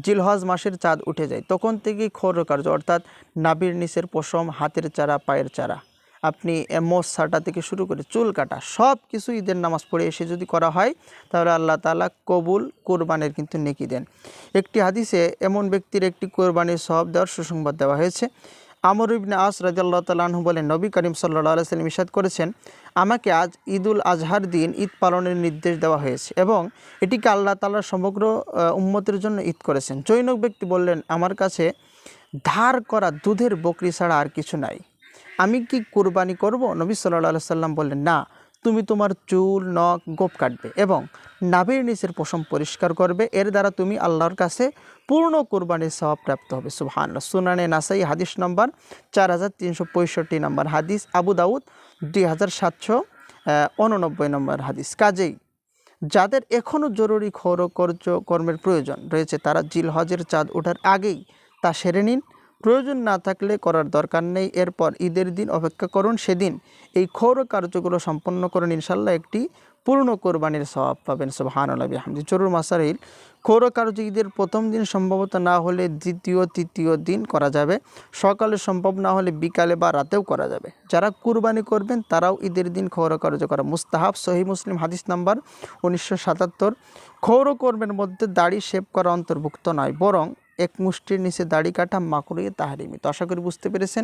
জিলহজ মাসের চাঁদ উঠে যায় তখন থেকেই ক্ষৌরকার্য অর্থাৎ নাভির নিচের পশম, হাতের চারা, পায়ের চারা, আপনি মোষ ছাটা থেকে শুরু করে চুল কাটা সব কিছু ঈদের নামাজ পড়ে এসে যদি করা হয় তাহলে আল্লাহ তাআলা কবুল কোরবানির কিন্তু নেকি দেন। একটি হাদিসে এমন ব্যক্তির একটি কোরবানির সওয়াব দেওয়ার সুসংবাদ দেওয়া হয়েছে। আমর ইবনে আস রাদিয়াল্লাহু তাআলা আনহু বলেন, নবী করিম সাল্লাল্লাহু আলাইহি ওয়াসাল্লাম ইরশাদ করেছেন, আমাকে আজ ঈদুল আজহার দিন ঈদ পালনের নির্দেশ দেওয়া হয়েছে এবং এটিকে আল্লাহ তাআলা সমগ্র উম্মতের জন্য ঈদ করেছেন। জৈনক ব্যক্তি বললেন, আমার কাছে ধার করা দুধের বকরি ছাড়া আর কিছু নাই, আমি কি কুরবানি করব? নবী সাল্লাল্লাহু আলাইহি সাল্লাম বললেন, না, তুমি তোমার চুল, নখ, গোঁফ কাটবে এবং নাভির নিচের পশম পরিষ্কার করবে, এর দ্বারা তুমি আল্লাহর কাছে পূর্ণ কোরবানির সওয়াব প্রাপ্ত হবে। সুবহানাল্লাহ। সুনানে নাসাই হাদিস নম্বর 4365 নম্বর হাদিস, আবু দাউদ 2789 নম্বর হাদিস। কাজেই যাদের এখনও জরুরি কর্মের প্রয়োজন রয়েছে তারা জিলহজের চাঁদ ওঠার আগেই তা সেরে নিন। প্রয়োজন না থাকলে করার দরকার নেই। এরপর ঈদের দিন অপেক্ষা করুন, সেদিন এই ক্ষৌর কার্যগুলো সম্পন্ন করুন, ইনশাল্লাহ একটি পূর্ণ কোরবানির সওয়াব পাবেন। সুবহানাল্লাহ বিহামদি। জরুর মাসাইল, ক্ষৌর কার্য ঈদের প্রথম দিন সম্ভবত না হলে দ্বিতীয়, তৃতীয় দিন করা যাবে। সকালে সম্ভব না হলে বিকালে বা রাতেও করা যাবে। যারা কুরবানি করবেন তারাও ঈদের দিন ক্ষৌর কার্য করা মুস্তাহাব। সহিহ মুসলিম হাদিস নাম্বার 1977। ক্ষৌর কর্মের মধ্যে দাড়ি শেভ করা অন্তর্ভুক্ত নয়, বরং এক মুষ্টির নিচে দাড়ি কাটা মাকরুহে তাহরিমি। তো আশা করি বুঝতে পেরেছেন।